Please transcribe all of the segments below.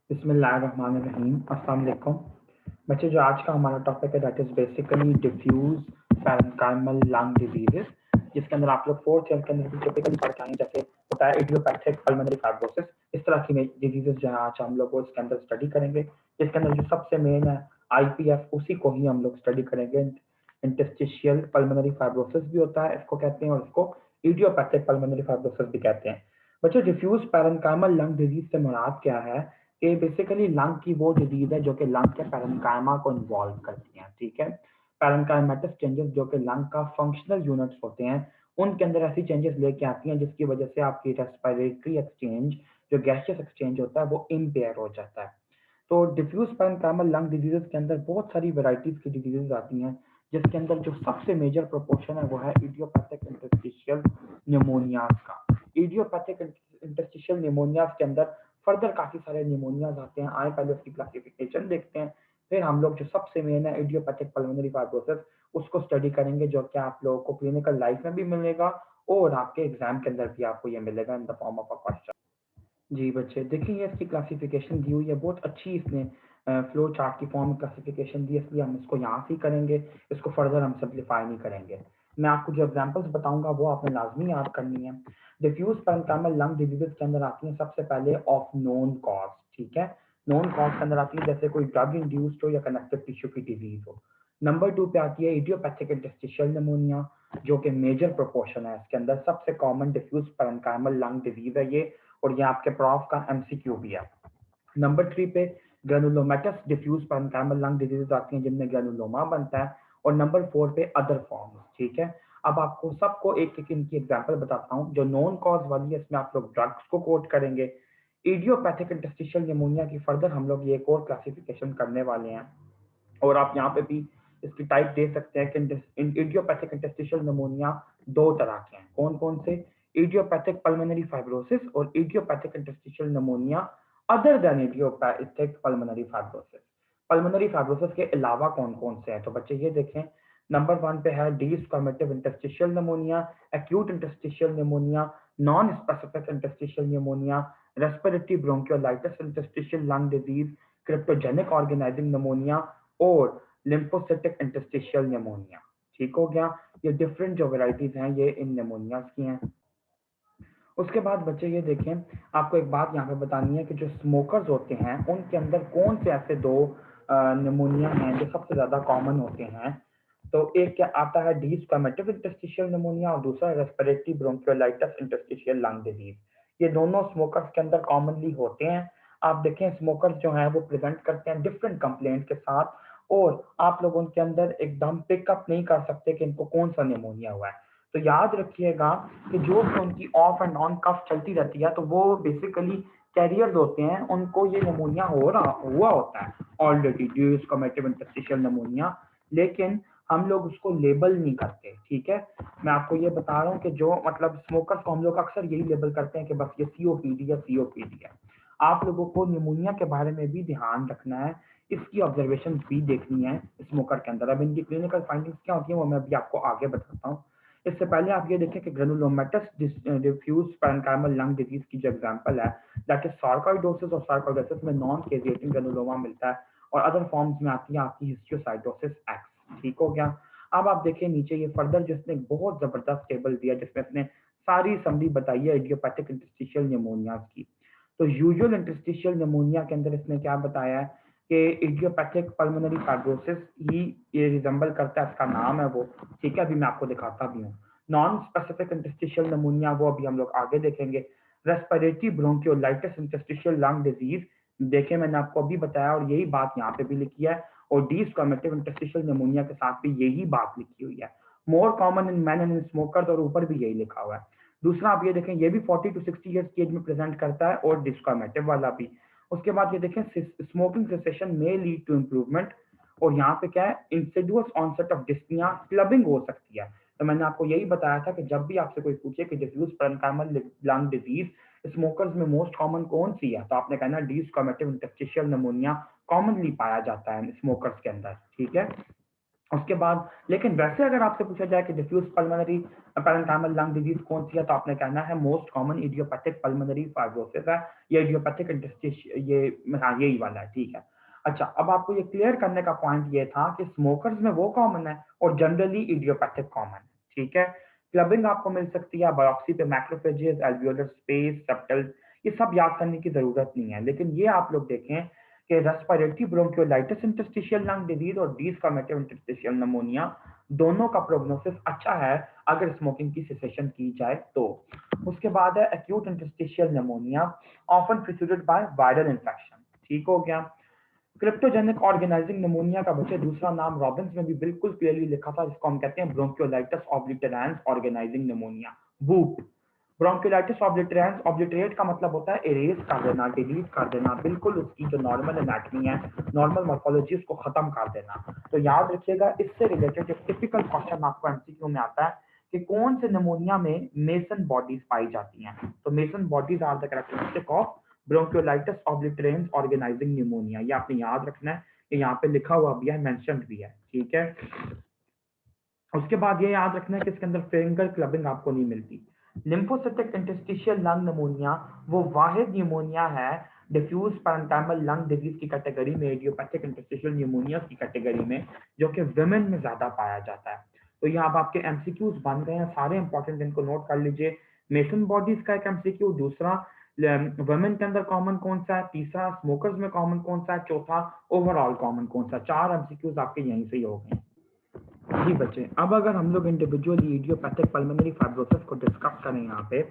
बिस्मिल्लाहिर्रहमानिर्रहीम। अस्सलाम वालेकुम बच्चे। जो आज का हमारा टॉपिक है that is basically diffuse parenchymal lung diseases, जिसके अंदर आप लोग फोर्थ ईयर के अंदर भी टिपिकली पढ़ के आए, जैसे होता है इडियोपैथिक पल्मोनरी फाइब्रोसिस। इस तरह की डिजीजेस जो है आज हम लोग इसके अंदर स्टडी करेंगे, जिसके अंदर जो सबसे मेन है आईपीएफ, उसी को ही हम लोग स्टडी करेंगे। इंटरस्टिशियल पल्मोनरी फाइब्रोसिस भी होता है, इसको कहते हैं, और इसको इडियोपैथिक पल्मोनरी फाइब्रोसिस भी कहते हैं। बच्चों, डिफ्यूज पैरेन्काइमल लंग डिजीज से मुराद क्या है कि बेसिकली लंग की वो डिजीज है जो कि लंग के पैरेन्काइमा को इन्वॉल्व करती है। ठीक है, पैरेन्काइमेटिस चेंजेस जो कि लंग का फंक्शनल यूनिट्स होते हैं, उनके अंदर ऐसी चेंजेस लेके आती हैं जिसकी वजह से आपकी रेस्पिरेटरी एक्सचेंज, जो गैसियस एक्सचेंज होता है, वो इम्पेयर हो जाता है। तो डिफ्यूज पैरेन्काइमल लंग डिजीजेस के अंदर बहुत सारी वैरायटीज की डिजीजेस आती हैं, जिसके अंदर जो सबसे मेजर प्रोपोर्शन है वो है इडियोपैथिक इंटरस्टिशियल निमोनियाज का। इडियोपैथिक इंटरस्टिशियल निमोनियाज के अंदर फर्दर काफी सारे निमोनियाज आते हैं। आए पहले उसकी क्लासिफिकेशन देखते हैं, फिर हम लोग जो सबसे मेन है इडियोपैथिक पल्मोनरी फाइब्रोसिस, उसको स्टडी करेंगे, जो कि आप लोगों को क्लिनिकल लाइफ में भी मिलेगा और आपके एग्जाम के अंदर भी आपको ये मिलेगा in the form of a question. जी बच्चे, देखिए ये इसकी क्लासिफिकेशन दी हुई है, बहुत अच्छी इसने फ्लो चार्ट की फॉर्म में क्लासिफिकेशन दी है, इसलिए हम इसको यहाँ से ही करेंगे, इसको फर्दर हम सिंप्लीफाई नहीं करेंगे। मैं आपको जो एग्जांपल्स बताऊंगा वो आपने लाजमी याद करनी है। डिफ्यूज पैरेन्काइमल लंग डिजीजेस के अंदर आती है सबसे पहले ऑफ नोन कॉज। ठीक है, नोन कॉज के अंदर आती है जैसे कोई ड्रग इंड्यूस्ड हो या कनेक्टिव टिश्यू की डिजीज हो। नंबर 2 पे आती है इडियोपैथिक इंटरस्टिशियल निमोनिया, जो कि मेजर प्रोपोर्शन है इसके अंदर। सबसे common diffuse parenchymal lung disease है ये, और ये आपके प्रॉफ का एमसीक्यू भी है। नंबर 3 पे granulomatous diffuse parenchymal lung disease आती हैं जिनमें ग्रेनुलोमा बनता है। और नंबर 4 पे अदर फॉर्म्स। ठीक है, अब आपको सबको एक एक इनकी एग्जांपल बताता हूँ। जो नॉन कॉज वाली है इसमें आप लोग ड्रग्स को कोट करेंगे। इडियोपैथिक इंटरस्टिशियल निमोनिया की फर्दर हम लोग ये एक और क्लासिफिकेशन करने वाले हैं, और आप यहाँ पे भी इसकी टाइप दे सकते हैं कि इडियोपैथिक इंटरस्टिशियल निमोनिया दो तरह के हैं। कौन कौन से? इडियोपैथिक पल्मोनरी फाइब्रोसिस और idiopathic interstitial pneumonia other than idiopathic pulmonary fibrosis. Pulmonary fibrosis के अलावा कौन कौन से हैं? तो बच्चे ये देखें, नंबर 1 पे है desquamative interstitial pneumonia, acute interstitial pneumonia, non specific interstitial pneumonia, respiratory bronchiolitis interstitial lung disease, cryptogenic organising pneumonia और लिम्फोसिटिक इंटरस्टिशियल निमोनिया। ठीक हो गया, ये डिफरेंट जो वेराइटीज हैं ये इन निमोनियाज की हैं। उसके बाद बच्चे ये देखें, आपको एक बात यहाँ पे बतानी है कि जो स्मोकर्स होते हैं उनके अंदर कौन से ऐसे दो निमोनिया हैं जो सबसे ज्यादा कॉमन होते हैं। तो एक क्या आता है डिस्कॉमेटिव इंटरस्टिशियल निमोनिया, और दूसरा respiratory bronchiolitis interstitial lung disease. ये दोनों स्मोकर्स के अंदर कॉमनली होते हैं। आप देखें, स्मोकर्स जो हैं वो प्रेजेंट करते हैं डिफरेंट कंप्लेंट के साथ, और आप लोग उनके अंदर एकदम पिकअप नहीं कर सकते कि इनको कौन सा निमोनिया हुआ है। तो याद रखिएगा कि जो भी उनकी ऑफ एंड ऑन कफ चलती रहती है, तो वो बेसिकली कैरियर्स होते हैं, उनको ये निमोनिया हुआ होता है ऑलरेडी, डिस्कॉमेटिव इंटरस्टिशियल निमोनिया, लेकिन हम लोग उसको लेबल नहीं करते। ठीक है, मैं आपको ये बता रहा हूँ कि जो मतलब स्मोकर्स को हम लोग अक्सर यही लेबल करते हैं कि बस ये सीओपीडी या सीओपीडी है। आप लोगों को निमोनिया के बारे में भी ध्यान रखना है, इसकी ऑब्जर्वेशन भी देखनी है स्मोकर के अंदर। अब इनकी क्लिनिकल फाइंडिंग्स क्या होती है वो मैं अभी आपको आगे बताता हूँ। इससे पहले आप ये देखें कि granulomatous diffuse parenchymal lung disease की जो एग्जांपल है दैट इज सार्कोइडोसिस, और सार्कोइडोसिस में नॉन केजिएटिंग ग्रेनुलोमा मिलता है, और अदर फॉर्म्स में आती है आपकी हिस्टियोसाइटोसिस एक्स। ठीक हो गया। अब आप देखिए नीचे ये फर्दर जिसने एक बहुत जबरदस्त टेबल दिया जिसमें अपने सारी समरी बताई है इडियोपैथिक इंटरस्टिशियल निमोनिया की। तो यूजुअल इंटरस्टिशियल निमोनिया के अंदर इसने क्या बताया है कि इडियोपैथिक पल्मोनरी फाइब्रोसिस ही ये रिजेंबल करता है, इसका नाम है वो। ठीक है, अभी मैं आपको दिखाता भी हूँ। नॉन स्पेसिफिक इंटरस्टिशियल निमोनिया वो अभी हम लोग आगे देखेंगे। Respiratory bronchiolitis interstitial lung disease, देखे मैंने आपको अभी बताया, और यही बात यहाँ पे भी लिखी है, और डिस्कॉमेटिव इंटरस्टिशियल निमोनिया के साथ भी यही बात लिखी हुई है। More common in man and in smokers, और ऊपर भी यही लिखा हुआ है। दूसरा आप ये देखें, ये भी 40 to 60 ईयर्स की एज में प्रेजेंट करता है, और डिस्कॉमेटिव वाला भी। उसके बाद ये देखें, स्मोकिंग सेसेशन में लीड टू इम्प्रूवमेंट, और यहाँ पे क्या है, insidious onset of dyspnoea, clubbing हो सकती है। तो मैंने आपको यही बताया था कि जब भी आपसे कोई पूछे कि diffuse parenchymal lung disease smokers में मोस्ट कॉमन कौन सी है, तो आपने कहना डिस्कॉमेटिव इंटरस्टिशियल निमोनिया कॉमनली पाया जाता है स्मोकर्स के अंदर। ठीक है, उसके बाद लेकिन वैसे अगर आपसे पूछा जाए कि डिफ्यूज पल्मोनरी पैरेंकाइमल लंग डिजीज कौन सी है, तो आपने कहना है most common idiopathic pulmonary fibrosis है, या इडियोपैथिक इंटरस्टिशियल, ये हाँ यही वाला है, ठीक है। अच्छा, अब आपको ये क्लियर करने का पॉइंट ये था कि स्मोकर्स में वो कॉमन है और जनरली इडियोपैथिक कॉमन है, ठीक है। क्लबिंग आपको मिल सकती है बायोप्सी पे, मैक्रोफेजेस, एल्वियोलर स्पेस, सेप्टल, ये सब याद करने की जरूरत नहीं है। लेकिन ये आप लोग देखें कि respiratory bronchiolitis interstitial lung disease और डिसकॉमेटिव इंटरस्टिशियल निमोनिया दोनों का प्रोग्नोसिस अच्छा है अगर स्मोकिंग की सेसेशन की जाए तो। उसके बाद है acute interstitial pneumonia often preceded by viral infection, ठीक हो गया। क्रिप्टोजेनिक ऑर्गेनाइजिंग निमोनिया का बच्चे दूसरा नाम रॉबिन्स में भी बिल्कुल क्लियरली लिखा था, जिसको हम कहते हैं bronchiolitis obliterans organising pneumonia, BOOP. Bronchiolitis obliterans, obliterate का मतलब होता है इरेज कर देना, डिलीट कर देना, बिल्कुल उसकी जो नॉर्मल एनाटमी है, नॉर्मल मॉर्फोलॉजी, उसको खत्म कर देना। तो याद रखिएगा, इससे रिलेटेड एक टिपिकल क्वेश्चन आपको एमसीक्यू में आता है कि कौन से निमोनिया में मेसन बॉडीज पाई जाती हैं। तो Masson bodies are the characteristic of bronchiolitis obliterans organising pneumonia. ये आपने याद रखना है, ये यहाँ पे लिखा हुआ भी है, मेंशन्ड भी है, ठीक है। उसके बाद ये याद रखना है कि इसके अंदर फिंगर क्लबिंग आपको नहीं मिलती। लिम्फोसिटिक इंटरस्टिशियल लंग निमोनिया वो वाहिद निमोनिया है डिफ्यूज पैरेंकाइमल लंग डिजीज की कैटेगरी में, इडियोपैथिक इंटरस्टिशियल निमोनिया की कैटेगरी में, जो कि विमेन में ज्यादा पाया जाता है। तो यहाँ अब आपके एमसीक्यूज बन गए हैं सारे इंपॉर्टेंट, इनको नोट कर लीजिए। मेसन बॉडीज का एक एमसीक्यू, दूसरा वुमेन के अंदर कॉमन कौन सा है, तीसरा स्मोकर्स में कॉमन कौन सा है, चौथा ओवरऑल कॉमन कौन सा। चार एमसीक्यूज आपके यहीं से ही हो गए। जी बच्चे, अब अगर हम लोग इंडिविजुअली इडियोपैथिक पल्मोनरी फाइब्रोसिस को डिस्कस करें यहाँ पे,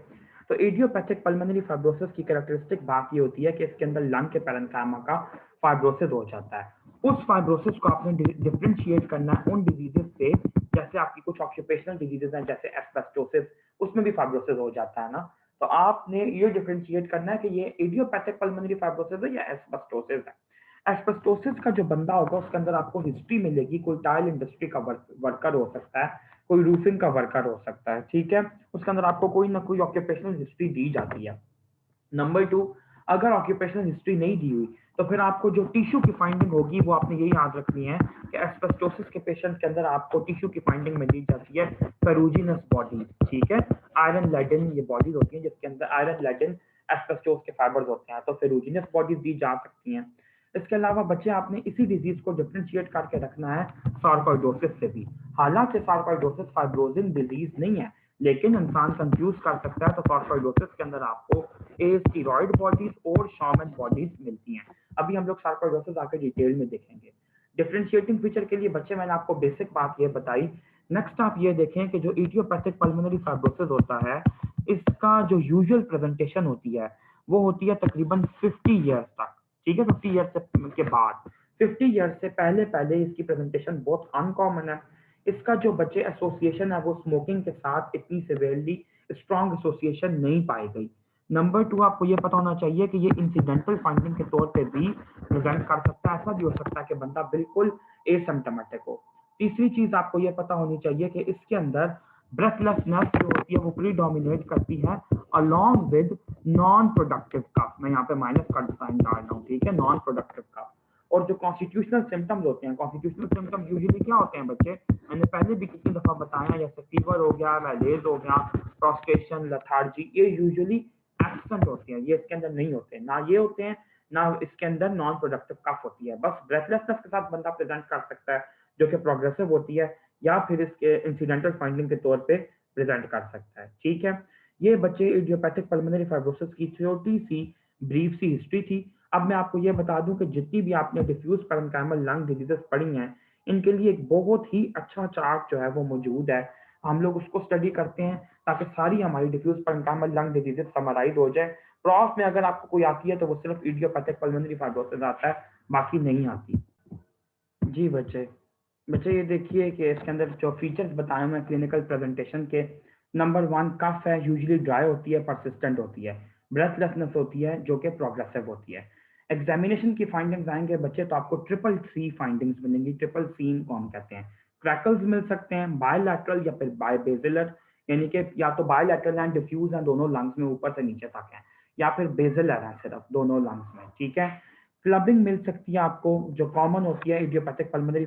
तो इडियोपैथिक पल्मोनरी फाइब्रोसिस की कैरेक्टरिस्टिक बात ये होती है कि इसके अंदर लंग के पैरेंकाइमा का फाइब्रोसिस हो जाता है। उस फाइब्रोसिस को आपने डिफरेंशिएट करना है उन डिजीजेस से, जैसे आपकी कुछ ऑक्यूपेशनल डिजीजेस हैं जैसे एस्बेस्टोसिस, उसमें भी फाइब्रोसिस हो जाता है ना। तो आपने ये डिफरेंशिएट करना है कि ये इडियोपैथिक पल्मोनरी फाइब्रोसिस है या एस्बेस्टोसिस है। एस्बेस्टोसिस का जो बंदा होगा उसके अंदर आपको हिस्ट्री मिलेगी, कोई टाइल इंडस्ट्री का वर्कर हो सकता है, कोई रूफिंग का वर्कर हो सकता है, ठीक है। उसके अंदर आपको कोई ना कोई ऑक्यूपेशनल हिस्ट्री दी जाती है। नंबर टू, अगर ऑक्यूपेशनल हिस्ट्री नहीं दी हुई तो फिर आपको जो टिश्यू की फाइंडिंग होगी वो आपने ये याद रखनी है कि एस्बेस्टोसिस के पेशेंट के अंदर आपको टिश्यू की फाइंडिंग में दी जाती है फेरुजिनस बॉडी, ठीक है। आयरन लेडन ये बॉडीज होती हैं जिसके अंदर आयरन लेडन एस्बेस्टोस के फाइबर्स होते हैं, तो फेरुजिनस बॉडीज दी जा सकती हैं। इसके अलावा बच्चे आपने इसी डिजीज को डिफरेंशिएट करके रखना है सार्कोइडोसिस से भी। हालांकि सार्कोइडोसिस फाइब्रोजिन डिजीज नहीं है, लेकिन इंसान कंफ्यूज कर सकता है। तो सार्कोइडोसिस के अंदर आपको स्टीरॉइड बॉडीज और शॉमन बॉडीज मिलती हैं। अभी हम लोग सार्कोइडोसिस आके डिटेल में देखेंगे। डिफरेंशिएटिंग फीचर के लिए बच्चे मैंने आपको बेसिक बात ये बताई। नेक्स्ट आप ये देखें कि जो इडियोपैथिक पल्मोनरी फाइब्रोसिस होता है, इसका जो यूजुअल प्रेजेंटेशन होती है वो होती है तकरीबन 50 ईयर्स तक, ठीक है। 50 ईयर्स के बाद, 50 ईयर्स से पहले पहले इसकी प्रेजेंटेशन बहुत अनकॉमन है। इसका जो बच्चे एसोसिएशन है वो स्मोकिंग के साथ इतनी सिवियरली स्ट्रॉन्ग एसोसिएशन नहीं पाई गई। नंबर टू, आपको ये पता होना चाहिए कि ये इंसिडेंटल फाइंडिंग के तौर पे भी प्रेजेंट कर सकता है। ऐसा भी हो सकता है कि बंदा बिल्कुल एसिम्प्टोमेटिक हो। तीसरी चीज आपको ये पता होनी चाहिए कि इसके अंदर ब्रेथलेसनेस जो होती है वो प्रीडोमिनेट करती है along with non productive cough. मैं यहाँ पे माइनस का साइन डाल रहा हूँ, ठीक है, नॉन प्रोडक्टिव कफ। और जो कॉन्स्टिट्यूशनल सिम्टम्स होते हैं, कॉन्स्टिट्यूशनल सिम्टम्स यूजुअली क्या होते हैं बच्चे, मैंने पहले भी कितनी दफा बताया, जैसे फीवर हो गया, मैलेज हो गया, प्रोस्ट्रेशन, लेथार्जी, ये यूजुअली एब्सेंट होते हैं, ये इसके अंदर नहीं होते, ना ये होते हैं ना इसके अंदर नॉन प्रोडक्टिव कफ होती है। बस ब्रेथलेसनेस के साथ बंदा प्रेजेंट कर सकता है जो कि प्रोग्रेसिव होती है, या फिर इसके इंसिडेंटल फाइंडिंग के तौर पे प्रेजेंट कर सकता है, ठीक है। ये बच्चे इडियोपैथिक पल्मोनरी फाइब्रोसिस की छोटी सी ब्रीफ सी हिस्ट्री थी। अब मैं आपको ये बता दूं कि जितनी भी आपने डिफ्यूज पैरेंकाइमल लंग डिजीजेस पढ़ी हैं, इनके लिए एक बहुत ही अच्छा चार्ट जो है वो मौजूद है। हम लोग उसको स्टडी करते हैं ताकि सारी हमारी डिफ्यूज पैरेंकाइमल लंग डिजीजेस समराइज हो जाए। प्रॉफ में अगर आपको कोई आती है तो वो सिर्फ इडियोपैथिक पल्मोनरी फाइब्रोसिस आता है, बाकी नहीं आती। जी बच्चे, बच्चे ये देखिए कि इसके अंदर जो फीचर्स बताए हुए हैं क्लिनिकल प्रेजेंटेशन के, नंबर वन, कफ है, यूजुअली ड्राई होती है, परसिस्टेंट होती है, ब्रेथलेसनेस होती है जो कि प्रोग्रेसिव होती है। एग्जामिनेशन की फाइंडिंग्स आएंगे बच्चे तो आपको ट्रिपल सी फाइंडिंग्स मिलेंगी। ट्रिपल सीन को हम कहते हैं। क्रैकल्स मिल सकते हैं बायलैटरल या फिर बायबेजिलर, यानी कि या तो बायलैटरल एंड डिफ्यूज हैं दोनों लंग्स में ऊपर से नीचे तक हैं, या फिर बेजिलर है सिर्फ दोनों लंग्स में, ठीक है। क्लबिंग मिल सकती है आपको जो कॉमन होती है इडियोपैथिक पल्मोनरी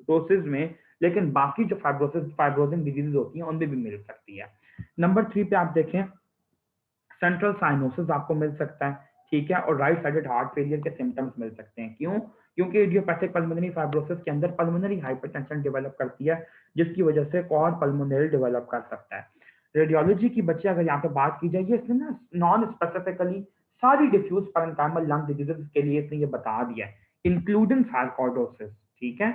फाइब्रोसिस में, लेकिन बाकी जो फाइब्रोजिंग डिजीज होती हैं उनमें भी मिल सकती है। नंबर 3 पे आप देखें सेंट्रल साइनोसिस आपको मिल सकता है, ठीक है, और राइट साइडेड हार्ट फेलियर के सिम्टम्स मिल सकते हैं। क्यों? क्योंकि इडियोपैथिक पल्मोनरी फाइब्रोसिस के अंदर पल्मोनरी हाइपरटेंशन डेवलप करती है, जिसकी वजह से कॉर पल्मोनरी डेवलप कर सकता है। रेडियोलॉजी की बच्चे अगर यहाँ पे बात की जाए, इसमें ना नॉन स्पेसिफिकली सारी डिफ्यूज पैरेन्काइमल लंग डिजीजेस के लिए इसने ये बता दिया है, इंक्लूडिंग सार्कोइडोसिस, ठीक है।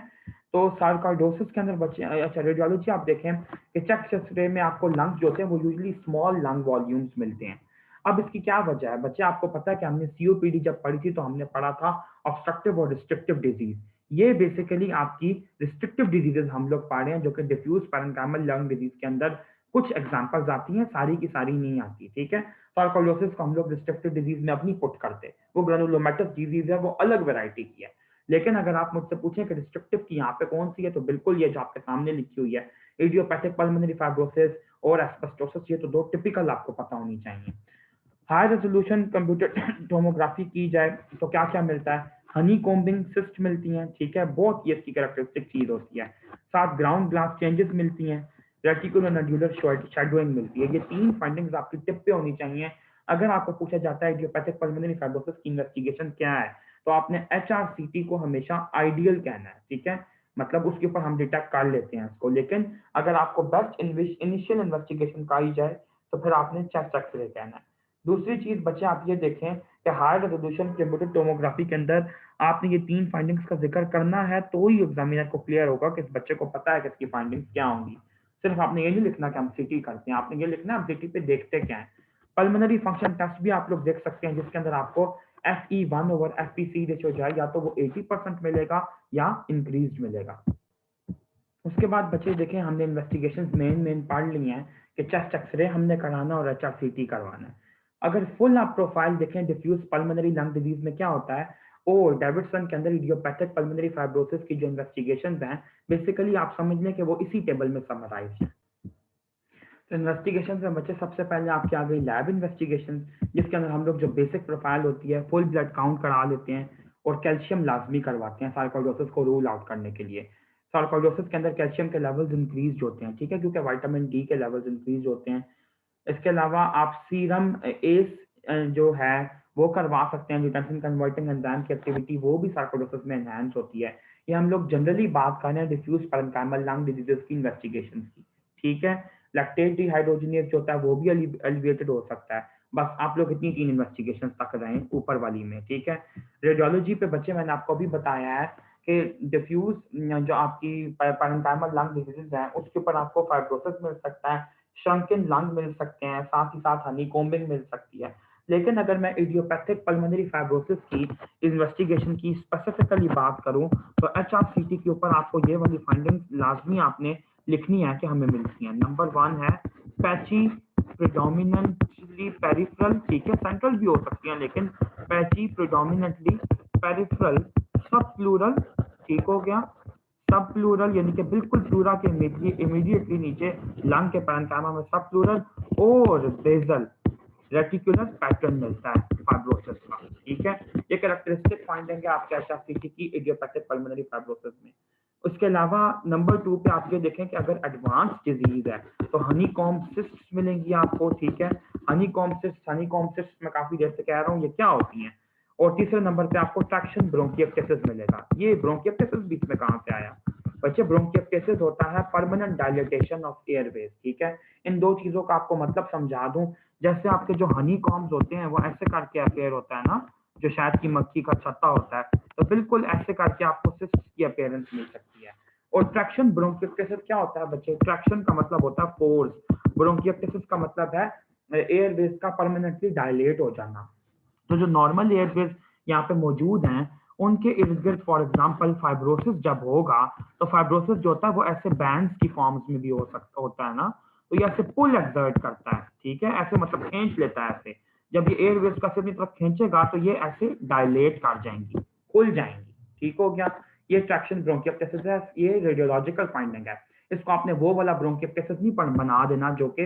तो सार्कोइडोसिस के अंदर बच्चे, अच्छा रेडियोलॉजी आप देखें कि चेस्ट एक्सरे में आपको लंग्स जो होते हैं वो यूजुअली स्मॉल लंग वॉल्यूम्स मिलते हैं। अब इसकी क्या वजह है बच्चे? आपको पता है कि हमने सीओपीडी जब पढ़ी थी तो हमने पढ़ा था ऑब्स्ट्रक्टिव और रिस्ट्रिक्टिव डिजीज। ये बेसिकली आपकी रिस्ट्रिक्टिव डिजीजेस हम लोग पढ़ रहे हैं, जो कि डिफ्यूज पैरेन्काइमल लंग डिजीज के अंदर कुछ एग्जांपल्स आती हैं, सारी की सारी नहीं आती, ठीक है। सार्कोइडोसिस को हम लोग रिस्ट्रिक्टिव डिजीज में अपनी पुट करते, वो ग्रेनुलोमेटस डिजीज है, वो अलग वैरायटी की है। लेकिन अगर आप मुझसे पूछें कि रिस्ट्रिक्टिव की यहाँ पे कौन सी है, तो बिल्कुल ये जो आपके सामने लिखी हुई है, इडियोपैथिक पल्मोनरी फाइब्रोसिस और एस्बेस्टोसिस, ये तो दो टिपिकल आपको पता होनी चाहिए। हाई रेजोल्यूशन कंप्यूटर टोमोग्राफी की जाए तो क्या क्या मिलता है? हनी कोम्बिंग सिस्ट मिलती हैं, ठीक है, बहुत ये इसकी कैरेक्टरिस्टिक चीज होती है। साथ ग्राउंड ग्लास चेंजेस मिलती हैं, रेटिकुलर नोड्यूलर शैडोइंग मिलती है। ये 3 फाइंडिंग्स आपकी टिप पे होनी चाहिए। अगर आपको पूछा जाता है इडियोपैथिक पल्मोनरी फाइब्रोसिस की इन्वेस्टिगेशन क्या है, तो आपने एचआरसीटी को हमेशा आइडियल कहना है, ठीक है, मतलब उसके ऊपर हम डिटेक्ट कर लेते हैं इसको। लेकिन अगर आपको बेस्ट इनिशियल इन्वेस्टिगेशन कही जाए तो फिर आपने चेस्ट एक्सरे कहना है। दूसरी चीज बच्चे आप ये देखें कि हाई रेजोल्यूशन कंप्यूटर टोमोग्राफी के अंदर आपने ये 3 फाइंडिंग्स का जिक्र करना है, तो ही एग्जामिनर को क्लियर होगा कि इस बच्चे को पता है कि इसकी फाइंडिंग्स क्या होंगी। सिर्फ आपने ये नहीं लिखना कि हम सिटी करते हैं, आपने ये लिखना है हम सिटी पे देखते क्या है। पल्मोनरी फंक्शन टेस्ट भी आप लोग देख सकते हैं, जिसके अंदर आपको FE1 ओवर FPC रेशियो जाए, या तो वो 80% मिलेगा या इंक्रीज मिलेगा। उसके बाद बच्चे देखें हमने इन्वेस्टिगेशन मेन पढ़ ली हैं कि चेस्ट एक्सरे हमने कराना और HRCT करवाना है। अगर फुल आप प्रोफाइल देखें डिफ्यूज पल्मोनरी लंग डिजीज में क्या होता है, और डेविडसन के अंदर इडियोपैथिक पल्मोनरी फाइब्रोसिस की जो इन्वेस्टिगेशन हैं, बेसिकली आप समझ लें कि वो इसी टेबल में समराइज है। तो इन्वेस्टिगेशन में बच्चे सबसे पहले आपके आ गई लैब इन्वेस्टिगेशन, जिसके अंदर हम लोग जो बेसिक प्रोफाइल होती है फुल ब्लड काउंट करा लेते हैं और कैल्शियम लाजमी करवाते हैं सार्कोइडोसिस को रूल आउट करने के लिए। सार्कोइडोसिस के अंदर कैल्शियम के लेवल्स इंक्रीज होते हैं, ठीक है, क्योंकि विटामिन डी के लेवल्स इंक्रीज होते हैं। इसके अलावा आप सीरम एस जो है वो करवा सकते हैं, एंजियोटेंसिन कन्वर्टिंग एंजाइम की एक्टिविटी वो भी सार्कोइडोसिस में एनहांस होती है। ये हम लोग जनरली बात कर रहे हैं डिफ्यूज पैरेन्काइमल लंग डिजीजेस की इन्वेस्टिगेशन की, ठीक है। लैक्टेट डिहाइड्रोजनेज जो होता है वो भी एलिवेटेड हो सकता है। बस आप लोग इतनी 3 इन्वेस्टिगेशन तक रहें ऊपर वाली में, ठीक है। रेडियोलॉजी पे बच्चे मैंने आपको अभी बताया है कि डिफ्यूज जो आपकी पैरेन्काइमल लंग डिजीजेस हैं उसके ऊपर आपको फाइब्रोसिस मिल सकता है, श्रंकन लंग मिल सकते हैं, साथ ही साथ हनीकॉम्बिंग मिल सकती है। लेकिन अगर मैं इडियोपैथिक पल्मोनरी फाइब्रोसिस की इन्वेस्टिगेशन की स्पेसिफिकली बात करूं, तो HRCT के ऊपर आपको ये वाली फाइंडिंग्स लाजमी आपने लिखनी है कि हमें मिलती हैं। नंबर 1 है पैची प्रिडोमिनेंटली पेरिफेरल, ठीक है, सेंट्रल भी हो सकती है, लेकिन पैची प्रिडोमिनेंटली पेरिफेरल सब प्लूरल, ठीक हो गया, सब प्लूरल यानी कि बिल्कुल प्लूरा के इमीडिएटली नीचे लंग के पैरेन्काइमा में सब प्लूरल, और बेजल रेटिकुलर पैटर्न मिलता है फाइब्रोसिस का, ठीक है। ये कैरेक्टरिस्टिक फाइंडिंग है आपके HRCT की इडियोपैथिक पल्मोनरी फाइब्रोसिस में। उसके अलावा नंबर 2 पे आप ये देखें कि अगर एडवांस डिजीज है तो हनीकॉम्ब सिस्ट्स मिलेंगी आपको, ठीक है। हनीकॉम्ब सिस्ट्स मैं काफी देर से कह रहा हूँ ये क्या होती हैं। और तीसरे नंबर पे आपको ट्रैक्शन ब्रोंकिएक्टेसिस मिलेगा। ये ब्रोंकिएक्टेसिस बीच में कहाँ से आया बच्चे? ब्रोंकिएक्टेसिस होता है परमानेंट डायलेटेशन ऑफ एयरवेज, ठीक है। इन दो चीजों का आपको मतलब समझा दूं, जैसे आपके जो हनी कॉम्ब्स होते हैं वो ऐसे करके अपेयर होता है ना, जो शायद की मक्खी का छत्ता होता है, तो बिल्कुल ऐसे करके आपको सिस्ट की अपीयरेंस मिल सकती है। और ट्रैक्शन ब्रोंकिएक्टेसिस क्या होता है बच्चे? ट्रैक्शन का मतलब होता है फोर्स, ब्रोंकिएक्टेसिस का मतलब है एयरवेज का परमानेंटली डायलेट हो जाना। तो जो नॉर्मल एयरवेज यहाँ पे मौजूद हैं उनके इर्द गिर्द फॉर एग्जाम्पल फाइब्रोसिस जब होगा, तो फाइब्रोसिस जो होता है वो ऐसे बैंड्स की फॉर्म्स में भी हो सकता होता है ना, तो ये ऐसे पुल एक्सर्ट करता है, ठीक है, ऐसे मतलब खींच लेता है ऐसे। जब ये एयरवेज का अपनी तरफ खींचेगा तो ये ऐसे डायलेट कर जाएंगी, खुल जाएंगी, ठीक हो गया। ये ट्रैक्शन ब्रोंकिएक्टेसिस है, ये रेडियोलॉजिकल फाइंडिंग है। इसको आपने वो वाला ब्रोंकिएक्टेसिस नहीं बना देना जो कि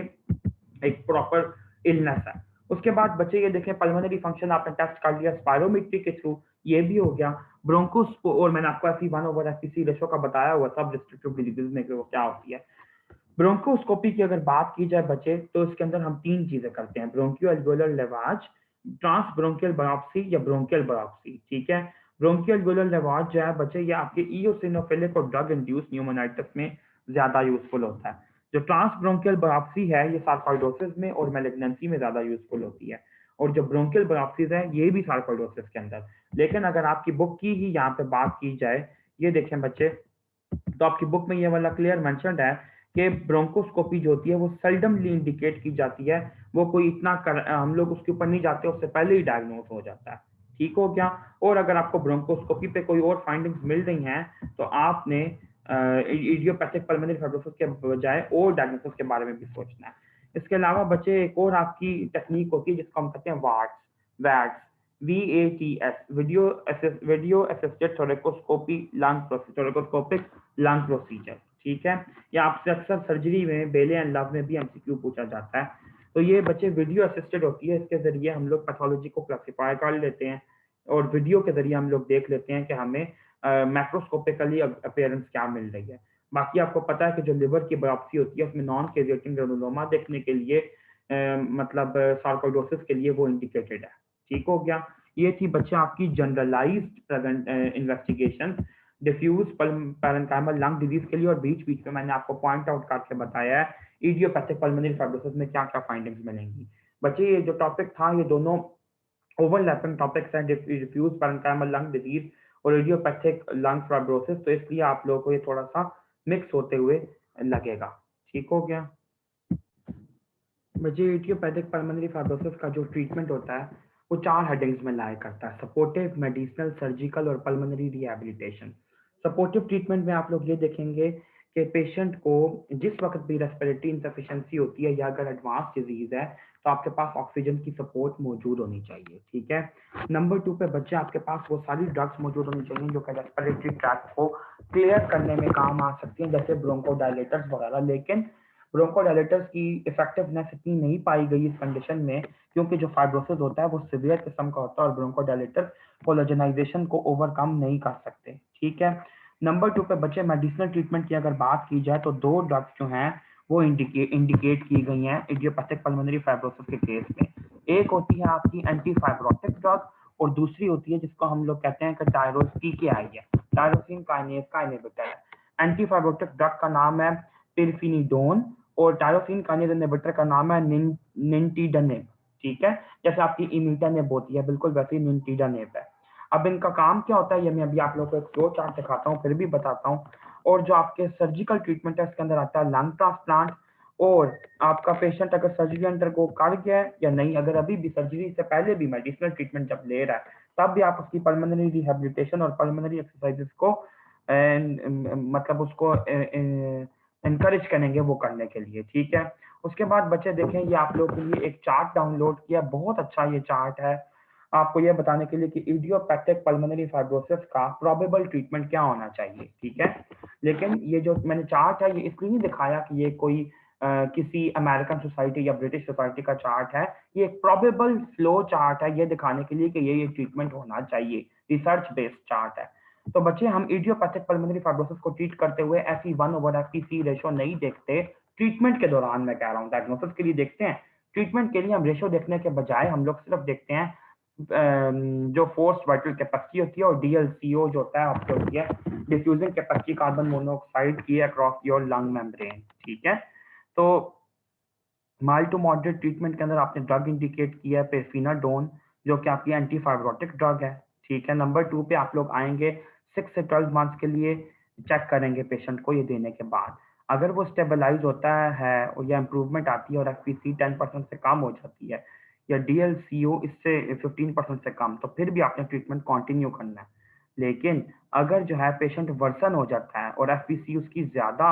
एक प्रॉपर इलनेस है। उसके बाद बच्चे ये देखें पल्मोनरी फंक्शन आपने टेस्ट कर लिया स्पायरोमेट्री के थ्रू, ये भी हो गया। ब्रोंकोस और मैंने आपको FE1/FPC रेशो का बताया हुआ सब रिस्ट्रिक्टिव डिजीज में कि वो क्या होती है। ब्रोंकोस्कोपी की अगर बात की जाए बच्चे तो इसके अंदर हम 3 चीजें करते हैं, ब्रोंकियो अल्वेओलर लेवाज, ट्रांस ब्रोंकियल बायोप्सी या ब्रोंकियल बायोप्सी, ठीक है। ब्रोंकियो अल्वेओलर लेवाज जो है बच्चे ये आपके इओसिनोफिलिक और ड्रग इंड्यूस न्यूमोनाइटिस में ज्यादा यूजफुल होता है। जो ट्रांस ब्रोंकियल बायोप्सी है ये सार्कोइडोसिस में और मैलिग्नेंसी में ज्यादा यूजफुल होती है, और जो ब्रोंकियल बायोप्सीज है ये भी सार्कोइडोसिस के अंदर। लेकिन अगर आपकी बुक की ही यहाँ पे बात की जाए, ये देखें बच्चे, तो आपकी बुक में ये वाला क्लियर मेंशन्ड है कि ब्रोंकोस्कोपी जो होती है वो सेल्डमली इंडिकेट की जाती है, वो कोई इतना हम लोग उसके ऊपर नहीं जाते, उससे पहले ही डायग्नोज हो जाता है, ठीक हो गया। और अगर आपको ब्रोंकोस्कोपी पे कोई और फाइंडिंग्स मिल रही हैं तो आपने इडियोपैथिक पल्मोनरी फाइब्रोसिस के बजाय और डायग्नोसिस के बारे में भी सोचना है। इसके अलावा बच्चे एक और आपकी टेक्निक होती है जिसको हम कहते हैं VATS, VATS, VATS, video assisted thoracoscopy lung thoracoscopic lung procedure, ठीक है। या आपसे अक्सर सर्जरी में बेले एंड लव में भी MCQ पूछा जाता है। तो ये बच्चे वीडियो असिस्टेड होती है, इसके जरिए हम लोग पैथोलॉजी को क्लासिफाई कर लेते हैं और वीडियो के जरिए हम लोग देख लेते हैं कि हमें मैक्रोस्कोपिकली अपीयरेंस क्या मिल रही है। बाकी आपको पता है कि जो लिवर की बायोप्सी होती है उसमें नॉन कैरियोटिक ग्रेनुलोमा देखने के लिए मतलब सार्कोइडोसिस के लिए वो इंडिकेटेड है, ठीक हो गया। ये थी बच्चे आपकी generalised investigation diffuse parenchymal lung disease के लिए, और बीच बीच में मैंने आपको पॉइंट आउट करके बताया है इडियोपैथिक पल्मोनरी फाइब्रोसिस में क्या क्या फाइंडिंग्स मिलेंगी। बच्चे ये जो टॉपिक था ये दोनों ओवरलैपिंग टॉपिक्स हैं, डिफ्यूज पैरेन्काइमल लंग डिजीज और इडियोपैथिक लंग फाइब्रोसिस, तो इसलिए आप लोगों को ये थोड़ा सा मिक्स होते हुए लगेगा, ठीक हो गया। बच्चे इडियोपैथिक पल्मोनरी फाइब्रोसिस का जो ट्रीटमेंट होता है वो 4 हेडिंग्स में लाया करता है, सपोर्टिव, मेडिसिनल, सर्जिकल और पल्मोनरी रिहैबिलिटेशन। सपोर्टिव ट्रीटमेंट में आप लोग ये देखेंगे कि पेशेंट को जिस वक्त भी रेस्पिरेटरी इंसफिशिएंसी होती है या अगर एडवांस डिजीज है तो आपके पास ऑक्सीजन की सपोर्ट मौजूद होनी चाहिए, ठीक है। नंबर 2 पे बच्चे आपके पास वो सारी ड्रग्स मौजूद होनी चाहिए जो कि रेस्पिरेटरी ट्रैक्ट को क्लियर करने में काम आ सकती हैं, जैसे ब्रोंकोडायलेटर्स वगैरह। लेकिन ब्रोंकोडायलेटर्स की इफेक्टिवनेस इतनी नहीं पाई गई इस कंडीशन में, क्योंकि जो फाइब्रोसिस होता है वो सिवियर किस्म का होता है और ब्रोंकोडायलेटर कोलेजनाइजेशन को ओवरकम नहीं कर सकते, ठीक है। नंबर 2 पे बच्चे मेडिसिनल ट्रीटमेंट की अगर बात की जाए तो 2 ड्रग्स जो हैं वो इंडिकेट की गई हैं इडियोपैथिक पल्मोनरी फाइब्रोसिस के केस में। एक होती है आपकी एंटी फाइब्रोटिक ड्रग और दूसरी होती है जिसको हम लोग कहते हैं कि टायरोसिन है, टायरोसिन काइनेज का इनहिबिटर है। एंटी फाइब्रोटिक ड्रग का नाम है पिरफिनिडोन और टायरोसिन काइनेज इनहिबिटर का नाम है निंटिडानिब, ठीक है। जैसे आपकी इमिडानिब होती है बिल्कुल वैसे ही निंटिडानिब है। अब इनका काम क्या होता है ये मैं अभी आप लोगों को एक फ्लो चार्ट दिखाता हूँ फिर भी बताता हूँ। और जो आपके सर्जिकल ट्रीटमेंट है इसके अंदर आता है लंग ट्रांसप्लांट, और आपका पेशेंट अगर सर्जरी अंडर को कर गया है या नहीं, अगर अभी भी सर्जरी से पहले भी मेडिसिनल ट्रीटमेंट जब ले रहा है तब भी आप उसकी पल्मोनरी रिहेबिलिटेशन और पल्मोनरी एक्सरसाइजेस को मतलब उसको एनकरेज करेंगे वो करने के लिए, ठीक है। उसके बाद बच्चे देखें ये आप लोगों के लिए एक चार्ट डाउनलोड किया, बहुत अच्छा ये चार्ट है आपको ये बताने के लिए कि इडियोपैथिक पल्मोनरी फाइब्रोसिस का प्रोबेबल ट्रीटमेंट क्या होना चाहिए, ठीक है। लेकिन ये जो मैंने चार्ट है ये इसलिए नहीं दिखाया कि ये कोई किसी अमेरिकन सोसाइटी या ब्रिटिश सोसाइटी का चार्ट है, ये एक प्रोबेबल फ्लो चार्ट है ये दिखाने के लिए कि ये ट्रीटमेंट होना चाहिए, रिसर्च बेस्ड चार्ट है। तो बच्चे हम इडियोपैथिक पल्मोनरी फाइब्रोसिस को ट्रीट करते हुए FE1/FPC रेशो नहीं देखते, ट्रीटमेंट के दौरान मैं कह रहा हूँ, डायग्नोसिस के लिए देखते हैं, ट्रीटमेंट के लिए हम रेशो देखने के बजाय हम लोग सिर्फ देखते हैं जो फोर्स वाइटल कैपेसिटी होती है और DLCO जो होता है आपको होती है डिफ्यूजिंग कैपेसिटी कार्बन मोनोऑक्साइड की अक्रॉस योर लंग मेम्ब्रेन, ठीक है। तो माइल्ड टू मॉडरेट ट्रीटमेंट के अंदर आपने ड्रग इंडिकेट किया है पेफिनाडोन जो कि आपकी एंटी फाइब्रोटिक ड्रग है, ठीक है। नंबर 2 पे आप लोग आएंगे 6 से 12 मंथ्स के लिए चेक करेंगे पेशेंट को ये देने के बाद, अगर वो स्टेबलाइज होता है और या इंप्रूवमेंट आती है और FPC 10% से कम हो जाती है या DLCO इससे 15% से कम, तो फिर भी आपने ट्रीटमेंट कंटिन्यू करना है। लेकिन अगर जो है पेशेंट वर्सन हो जाता है और FPC उसकी ज्यादा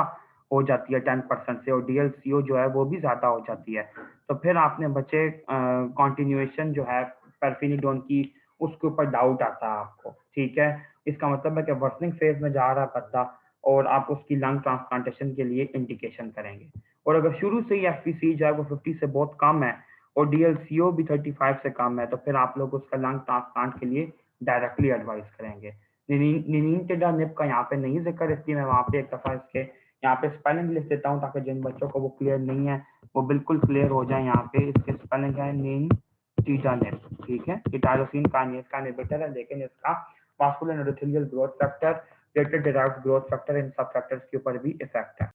हो जाती है 10% से और DLCO जो है वो भी ज्यादा हो जाती है, तो फिर आपने बच्चे कॉन्टिन्यूएशन जो है परफिनिडोन की उसके ऊपर डाउट आता है आपको, ठीक है। इसका मतलब है कि वर्सनिंग फेज में जा रहा है बंदा और आप उसकी लंग ट्रांसप्लांटेशन के लिए इंडिकेशन करेंगे। और अगर शुरू से ही FPC जो है वो 50 से बहुत कम है और DLCO भी 35 से कम है, तो फिर आप लोग उसका लंग ट्रांसप्लांट के लिए डायरेक्टली एडवाइस करेंगे। निनिनटेडानिब का यहाँ पे नहीं जिक्र, इसलिए मैं वहाँ पे एक दफ़ा इसके यहाँ पे स्पेलिंग लिख देता हूँ ताकि जिन बच्चों को वो क्लियर नहीं है वो बिल्कुल क्लियर हो जाए। यहाँ पे इसके स्पेलिंग है निनटेडानिब, ठीक है। ये टायरोसिन काइनेज का इनहिबिटर है, लेकिन इसका vascular endothelial growth factor, platelet derived growth factor, इन सब फैक्टर्स के ऊपर भी इफेक्ट है।